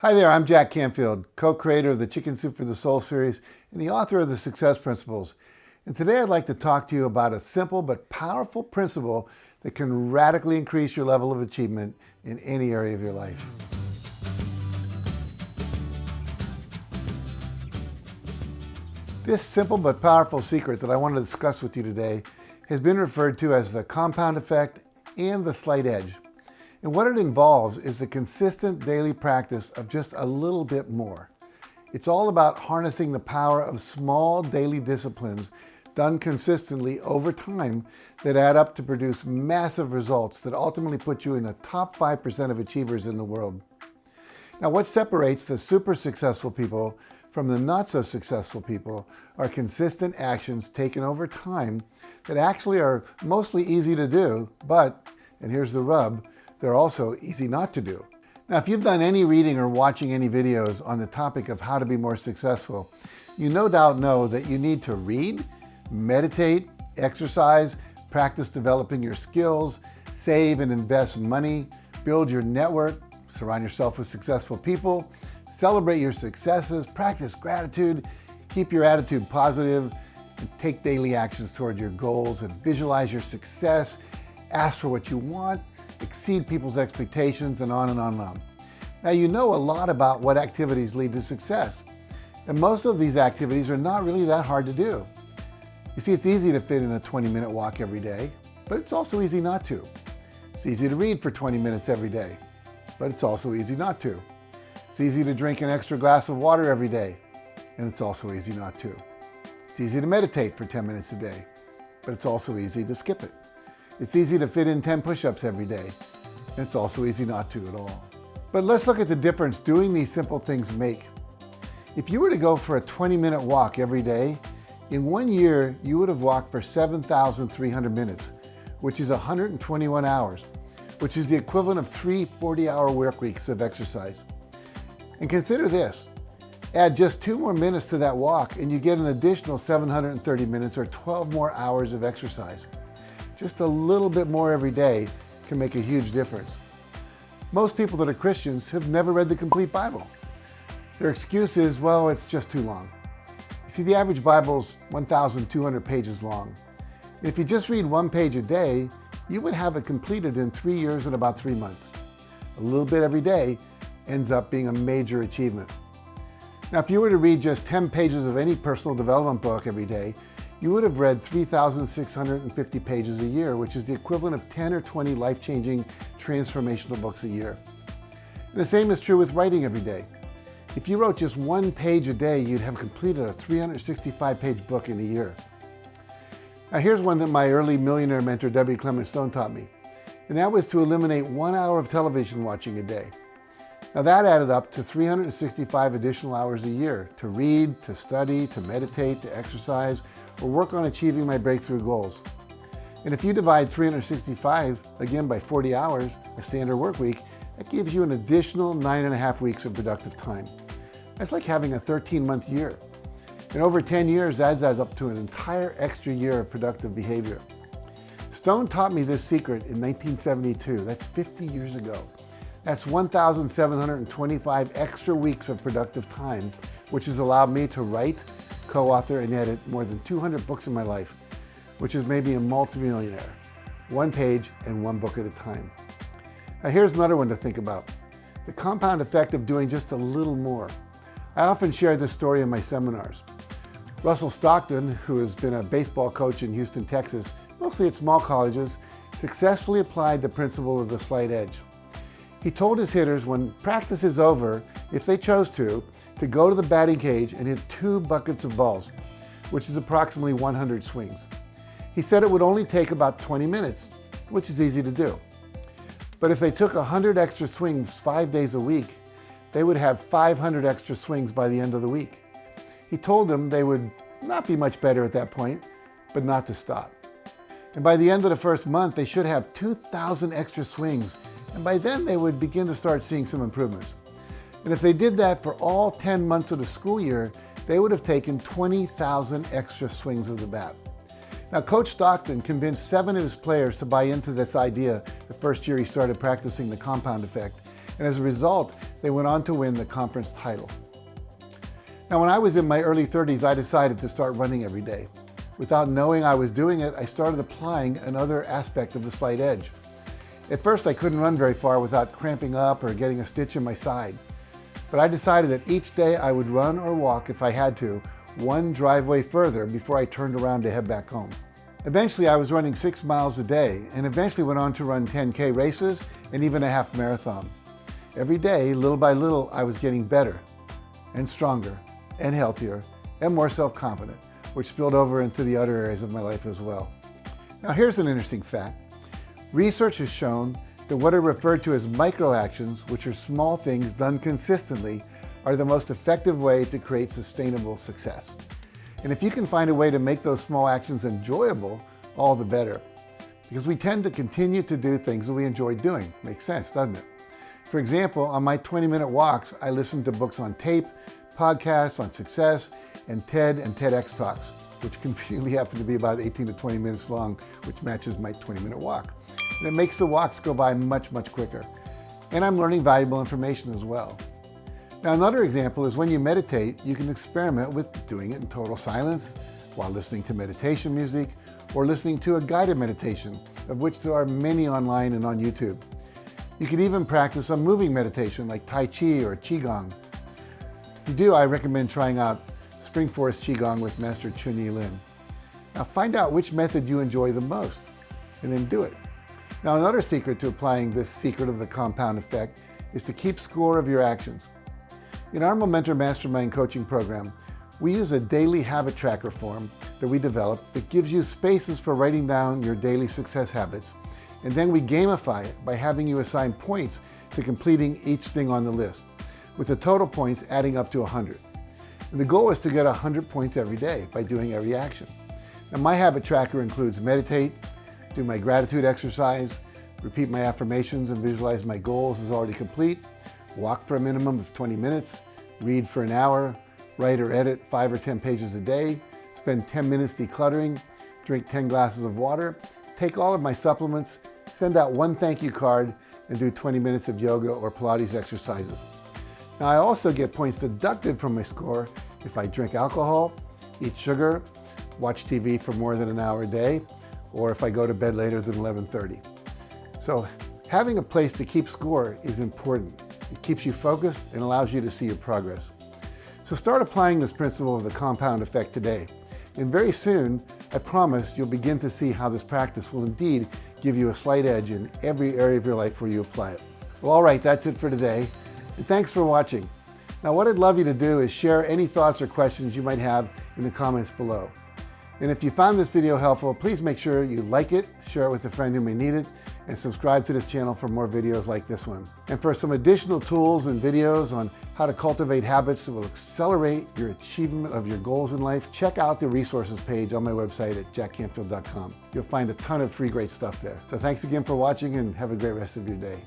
Hi there, I'm Jack Canfield, co-creator of the Chicken Soup for the Soul series and the author of the Success Principles. And today I'd like to talk to you about a simple but powerful principle that can radically increase your level of achievement in any area of your life. This simple but powerful secret that I want to discuss with you today has been referred to as the compound effect and the slight edge. And what it involves is the consistent daily practice of just a little bit more. It's all about harnessing the power of small daily disciplines done consistently over time that add up to produce massive results that ultimately put you in the top 5% of achievers in the world. Now, what separates the super successful people from the not so successful people are consistent actions taken over time that actually are mostly easy to do, but, and here's the rub, they're also easy not to do. Now, if you've done any reading or watching any videos on the topic of how to be more successful, you no doubt know that you need to read, meditate, exercise, practice developing your skills, save and invest money, build your network, surround yourself with successful people, celebrate your successes, practice gratitude, keep your attitude positive, and take daily actions toward your goals and visualize your success, ask for what you want, exceed people's expectations, and on and on and on. Now, you know a lot about what activities lead to success, and most of these activities are not really that hard to do. You see, it's easy to fit in a 20-minute walk every day, but it's also easy not to. It's easy to read for 20 minutes every day, but it's also easy not to. It's easy to drink an extra glass of water every day, and it's also easy not to. It's easy to meditate for 10 minutes a day, but it's also easy to skip it. It's easy to fit in 10 push-ups every day, and it's also easy not to at all. But let's look at the difference doing these simple things make. If you were to go for a 20-minute walk every day, in 1 year, you would have walked for 7,300 minutes, which is 121 hours, which is the equivalent of 3 40-hour work weeks of exercise. And consider this, add just 2 more minutes to that walk and you get an additional 730 minutes or 12 more hours of exercise. Just a little bit more every day can make a huge difference. Most people that are Christians have never read the complete Bible. Their excuse is, well, it's just too long. You see, the average Bible's 1,200 pages long. If you just read 1 page a day, you would have it completed in 3 years and about 3 months. A little bit every day ends up being a major achievement. Now, if you were to read just 10 pages of any personal development book every day, you would have read 3,650 pages a year, which is the equivalent of 10 or 20 life-changing transformational books a year. And the same is true with writing every day. If you wrote just 1 page a day, you'd have completed a 365-page book in a year. Now, here's one that my early millionaire mentor, W. Clement Stone, taught me, and that was to eliminate 1 hour of television watching a day. Now, that added up to 365 additional hours a year to read, to study, to meditate, to exercise, or work on achieving my breakthrough goals. And if you divide 365 again by 40 hours, a standard work week, that gives you an additional 9.5 weeks of productive time. That's like having a 13-month year. And over 10 years, that adds up to an entire extra year of productive behavior. Stone taught me this secret in 1972. That's 50 years ago. That's 1,725 extra weeks of productive time, which has allowed me to write, co-author, and edit more than 200 books in my life, which has made me a multimillionaire, 1 page and 1 book at a time. Now, here's another one to think about, the compound effect of doing just a little more. I often share this story in my seminars. Russell Stockton, who has been a baseball coach in Houston, Texas, mostly at small colleges, successfully applied the principle of the slight edge. He told his hitters when practice is over, if they chose to go to the batting cage and hit 2 buckets of balls, which is approximately 100 swings. He said it would only take about 20 minutes, which is easy to do. But if they took 100 extra swings 5 days a week, they would have 500 extra swings by the end of the week. He told them they would not be much better at that point, but not to stop. And by the end of the first month, they should have 2,000 extra swings. And by then they would begin to start seeing some improvements. And if they did that for all 10 months of the school year, they would have taken 20,000 extra swings of the bat. Now, Coach Stockton convinced 7 of his players to buy into this idea the first year he started practicing the compound effect. And as a result, They went on to win the conference title. Now, when I was in my early 30s, I decided to start running every day. Without knowing I was doing it, I started applying another aspect of the slight edge. At first, I couldn't run very far without cramping up or getting a stitch in my side. But I decided that each day I would run or walk, if I had to, one driveway further before I turned around to head back home. Eventually, I was running 6 miles a day and eventually went on to run 10K races and even a half marathon. Every day, little by little, I was getting better and stronger and healthier and more self-confident, which spilled over into the other areas of my life as well. Now, here's an interesting fact. Research has shown that what are referred to as micro-actions, which are small things done consistently, are the most effective way to create sustainable success. And if you can find a way to make those small actions enjoyable, all the better. Because we tend to continue to do things that we enjoy doing. Makes sense, doesn't it? For example, on my 20-minute walks, I listen to books on tape, podcasts on success, and TED and TEDx talks, which conveniently happen to be about 18 to 20 minutes long, which matches my 20-minute walk. And it makes the walks go by much, much quicker. And I'm learning valuable information as well. Now, another example is when you meditate, you can experiment with doing it in total silence while listening to meditation music or listening to a guided meditation, of which there are many online and on YouTube. You can even practice a moving meditation like Tai Chi or Qigong. If you do, I recommend trying out Spring Forest Qigong with Master Chun-Yi Lin. Now, find out which method you enjoy the most and then do it. Now, another secret to applying this secret of the compound effect is to keep score of your actions. In our Momentum Mastermind coaching program, we use a daily habit tracker form that we developed that gives you spaces for writing down your daily success habits. And then we gamify it by having you assign points to completing each thing on the list, with the total points adding up to 100. And the goal is to get 100 points every day by doing every action. Now, my habit tracker includes meditate, do my gratitude exercise, repeat my affirmations and visualize my goals as already complete, walk for a minimum of 20 minutes, read for an hour, write or edit 5 or 10 pages a day, spend 10 minutes decluttering, drink 10 glasses of water, take all of my supplements, send out one thank you card, and do 20 minutes of yoga or Pilates exercises. Now, I also get points deducted from my score if I drink alcohol, eat sugar, watch TV for more than an hour a day, or if I go to bed later than 11:30. So having a place to keep score is important. It keeps you focused and allows you to see your progress. So start applying this principle of the compound effect today. And very soon, I promise you'll begin to see how this practice will indeed give you a slight edge in every area of your life where you apply it. Well, all right, that's it for today. And thanks for watching. Now, what I'd love you to do is share any thoughts or questions you might have in the comments below. And if you found this video helpful, please make sure you like it, share it with a friend who may need it, and subscribe to this channel for more videos like this one. And for some additional tools and videos on how to cultivate habits that will accelerate your achievement of your goals in life, check out the resources page on my website at JackCanfieldOfficial.com. You'll find a ton of free great stuff there. So thanks again for watching and have a great rest of your day.